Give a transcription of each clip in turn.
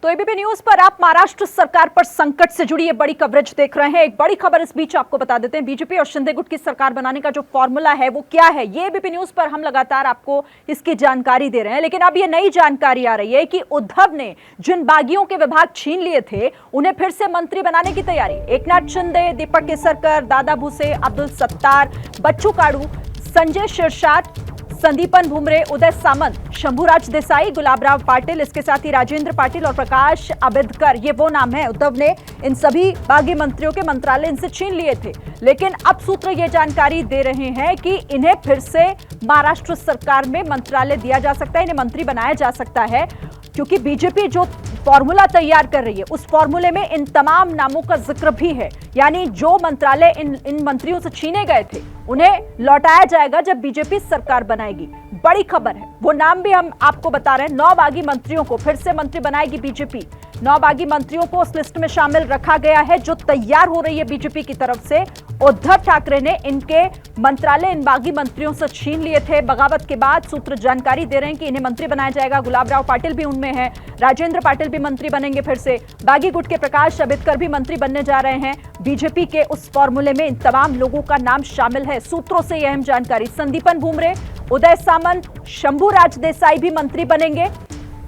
तो ABP news पर आप महाराष्ट्र सरकार पर संकट से जुड़ी ये बड़ी कवरेज देख रहे हैं। एक बड़ी खबर इस बीच आपको बता देते हैं, बीजेपी और शिंदे गुट की सरकार बनाने का जो फॉर्मूला है वो क्या है, ये एबीपी न्यूज पर हम लगातार आपको इसकी जानकारी दे रहे हैं। लेकिन अब ये नई जानकारी आ रही है कि उद्धव ने जिन बागियों के विभाग छीन लिए थे उन्हें फिर से मंत्री बनाने की तैयारी। एकनाथ शिंदे, दीपक केसरकर, दादा भुसे, अब्दुल सत्तार, बच्चू काड़ू, संजय शिरसाट, संदीपन भुमरे, उदय सामंत, शंभूराज देसाई, गुलाबराव पाटिल, इसके साथ ही राजेंद्र पाटिल और प्रकाश आंबेडकर, ये वो नाम है। उद्धव ने इन सभी बागी मंत्रियों के मंत्रालय इनसे छीन लिए थे। लेकिन अब सूत्र ये जानकारी दे रहे हैं कि इन्हें फिर से महाराष्ट्र सरकार में मंत्रालय दिया जा सकता है, इन्हें मंत्री बनाया जा सकता है, क्योंकि बीजेपी जो फॉर्मूला तैयार कर रही है उस फॉर्मूले में इन तमाम नामों का जिक्र भी है। यानी जो मंत्रालय इन मंत्रियों से छीने गए थे उन्हें लौटाया जाएगा जब बीजेपी सरकार बनाएगी। बड़ी खबर है, वो नाम भी हम आपको बता रहे हैं। 9 बागी मंत्रियों को फिर से मंत्री बनाएगी बीजेपी। 9 बागी मंत्रियों को उस लिस्ट में शामिल रखा गया है जो तैयार हो रही है बीजेपी की तरफ से। उद्धव ठाकरे ने इनके मंत्रालय इन बागी मंत्रियों से छीन लिए थे बगावत के बाद। सूत्र जानकारी दे रहे हैं कि इन्हें मंत्री बनाया जाएगा। गुलाबराव पाटिल भी उनमें है, राजेंद्र पाटिल भी मंत्री बनेंगे फिर से। बागी गुट के प्रकाश आंबेडकर भी मंत्री बनने जा रहे हैं। बीजेपी के उस फॉर्मूले में इन तमाम लोगों का नाम शामिल है। सूत्रों से यह अहम जानकारी। संदीपन भुमरे, उदय सामंत, शंभूराज देसाई भी मंत्री बनेंगे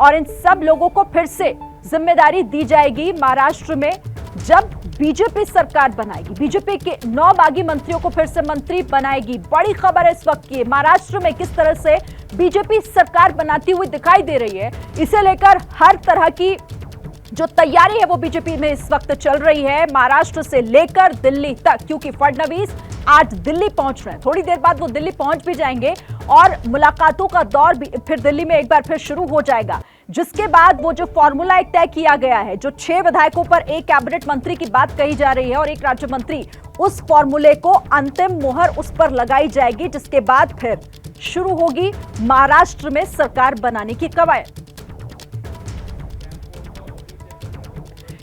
और इन सब लोगों को फिर से जिम्मेदारी दी जाएगी महाराष्ट्र में जब बीजेपी सरकार बनाएगी। बीजेपी के 9 बागी मंत्रियों को फिर से मंत्री बनाएगी। बड़ी खबर है इस वक्त की, महाराष्ट्र में किस तरह से बीजेपी सरकार बनाती हुई दिखाई दे रही है। इसे लेकर हर तरह की जो तैयारी है वो बीजेपी में इस वक्त चल रही है, महाराष्ट्र से लेकर दिल्ली तक, क्योंकि फडणवीस आज दिल्ली पहुंच रहे हैं। थोड़ी देर बाद वो दिल्ली पहुंच भी जाएंगे और मुलाकातों का दौर भी फिर दिल्ली में एक बार फिर शुरू हो जाएगा। जिसके बाद वो जो फॉर्मूला एक तय किया गया है, जो 6 विधायकों पर एक कैबिनेट मंत्री की बात कही जा रही है और एक राज्य मंत्री, उस फॉर्मूले को अंतिम मुहर उस पर लगाई जाएगी। जिसके बाद फिर शुरू होगी महाराष्ट्र में सरकार बनाने की कवायद।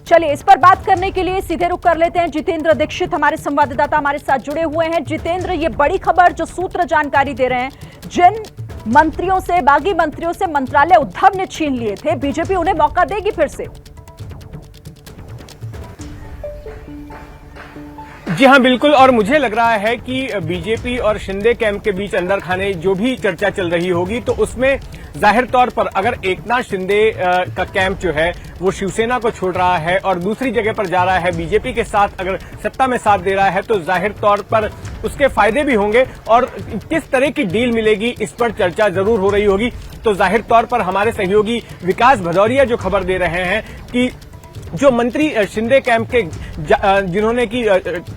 चलिए इस पर बात करने के लिए सीधे रुख कर लेते हैं। जितेंद्र दीक्षित हमारे संवाददाता हमारे साथ जुड़े हुए हैं। जितेंद्र, ये बड़ी खबर जो सूत्र जानकारी दे रहे हैं, जिन मंत्रियों से, बागी मंत्रियों से मंत्रालय उद्धव ने छीन लिए थे, बीजेपी उन्हें मौका देगी फिर से? जी हाँ, बिल्कुल। और मुझे लग रहा है कि बीजेपी और शिंदे कैंप के बीच अंदर खाने जो भी चर्चा चल रही होगी तो उसमें जाहिर तौर पर अगर एकनाथ शिंदे का कैंप जो है वो शिवसेना को छोड़ रहा है और दूसरी जगह पर जा रहा है बीजेपी के साथ, अगर सत्ता में साथ दे रहा है तो जाहिर तौर पर उसके फायदे भी होंगे और किस तरह की डील मिलेगी इस पर चर्चा जरूर हो रही होगी। तो जाहिर तौर पर हमारे सहयोगी विकास भदौरिया जो खबर दे रहे हैं कि जो मंत्री शिंदे कैंप के जिन्होंने की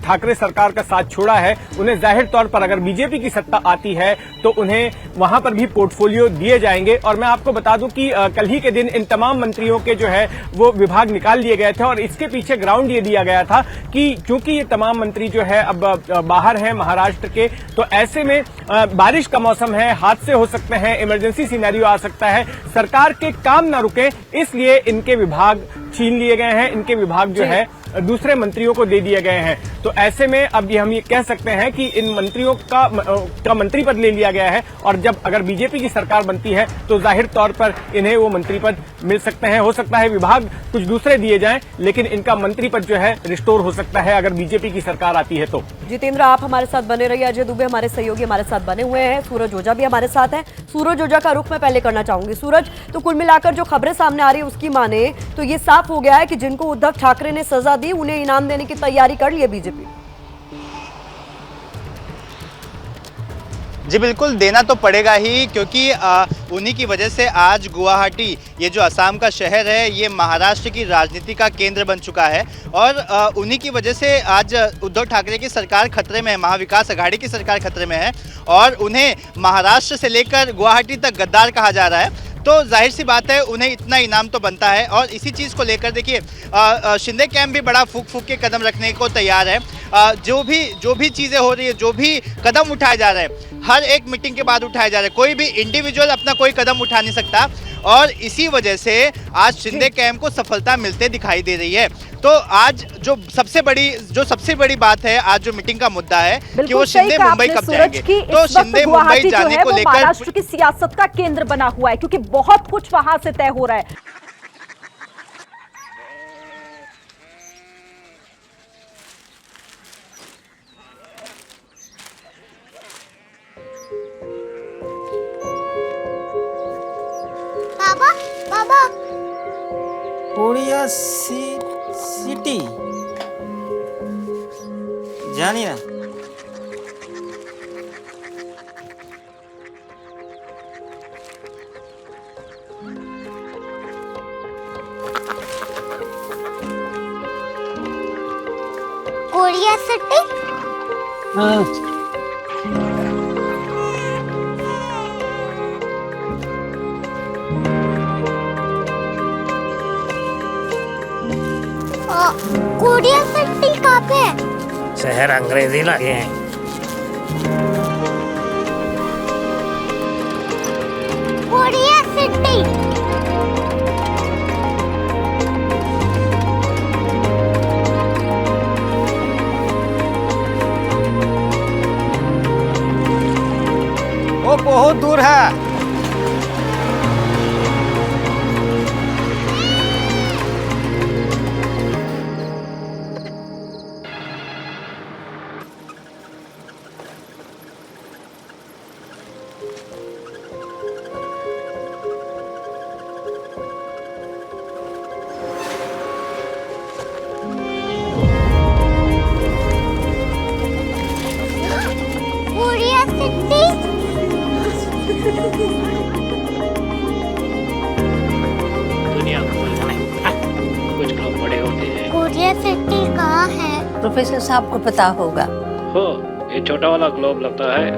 ठाकरे सरकार का साथ छोड़ा है, उन्हें जाहिर तौर पर अगर बीजेपी की सत्ता आती है तो उन्हें वहां पर भी पोर्टफोलियो दिए जाएंगे। और मैं आपको बता दूं कि कल ही के दिन इन तमाम मंत्रियों के जो है वो विभाग निकाल लिए गए थे और इसके पीछे ग्राउंड ये दिया गया था कि क्योंकि ये तमाम मंत्री जो है अब बाहर हैं महाराष्ट्र के, तो ऐसे में बारिश का मौसम है, हादसे हो सकते हैं, इमरजेंसी सिनेरियो आ सकता है, सरकार के काम न रुके, इसलिए इनके विभाग छीन लिए गए हैं, इनके विभाग जो है दूसरे मंत्रियों को दे दिए गए हैं। तो ऐसे में अब हम ये कह सकते हैं कि इन मंत्रियों का मंत्री पद ले लिया गया है और जब अगर बीजेपी की सरकार बनती है तो जाहिर तौर पर इन्हें वो मंत्री पद मिल सकते हैं। हो सकता है विभाग कुछ दूसरे दिए जाएं, लेकिन इनका मंत्री पद जो है रिस्टोर हो सकता है अगर बीजेपी की सरकार आती है तो। जितेंद्र, आप हमारे साथ बने रहिए। अजय दुबे हमारे सहयोगी हमारे साथ बने हुए हैं, सूरज ओझा भी हमारे साथ हैं। सूरज ओझा का रुख मैं पहले करना चाहूंगी। सूरज, तो कुल मिलाकर जो खबरें सामने आ रही है उसकी माने तो ये साफ हो गया है कि जिनको उद्धव ठाकरे ने सजा दी उन्हें इनाम देने की तैयारी कर ली है बीजेपी। जी बिल्कुल, देना तो पड़ेगा ही, क्योंकि उन्हीं की वजह से आज गुवाहाटी, ये जो असम का शहर है, ये महाराष्ट्र की राजनीति का केंद्र बन चुका है और उन्हीं की वजह से आज उद्धव ठाकरे की सरकार खतरे में है, महाविकास आघाड़ी की सरकार खतरे में है और उन्हें महाराष्ट्र से लेकर गुवाहाटी तक गद्दार कहा जा रहा है। तो जाहिर सी बात है उन्हें इतना इनाम तो बनता है और इसी चीज़ को लेकर देखिए शिंदे कैंप भी बड़ा फूक फूक के कदम रखने को तैयार है। जो भी चीज़ें हो रही है, जो भी कदम उठाए जा रहे हैं, हर एक मीटिंग के बाद उठाए जा रहे हैं, कोई भी इंडिविजुअल अपना कोई कदम उठा नहीं सकता और इसी वजह से आज शिंदे कैंप को सफलता मिलते दिखाई दे रही है। तो आज जो सबसे बड़ी बात है, आज जो मीटिंग का मुद्दा है कि वो शिंदे मुंबई कब जाएंगे। तो शिंदे मुंबई जाने को लेकर महाराष्ट्र की सियासत का केंद्र बना हुआ है, क्योंकि बहुत कुछ वहां से तय हो रहा है। कोरिया सिटी जानी ना। Korea city. कोरिया सिटी कहाँ पे है? शहर अंग्रेजी लगे हैं। Korea city. वो बहुत दूर है। Korea city. दुनिया कुछ लोग बड़े होते हैं। कोरिया सिटी कहाँ है? प्रोफेसर साहब को पता होगा। हो, ये छोटा वाला ग्लोब लगता है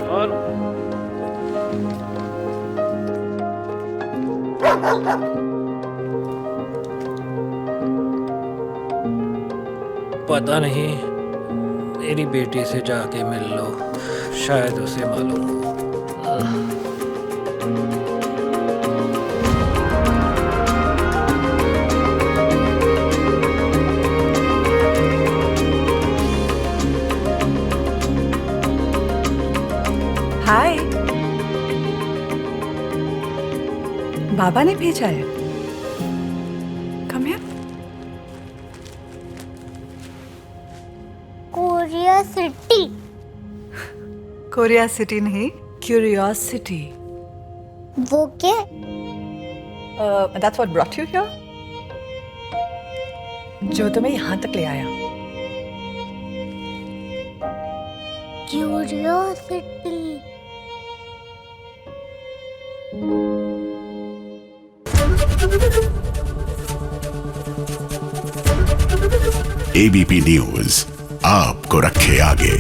और पता नहीं, मेरी बेटी से जाके मिल लो, शायद उसे मालूम हो। हाय, बाबा ने भेजा है। Come here. Korea city. Korea city नहीं, क्यूरियोसिटी। वो क्या? That's what brought you here? जो तुम्हें यहाँ तक ले आया। क्यूरियोसिटी। एबीपी न्यूज आपको रखे आगे।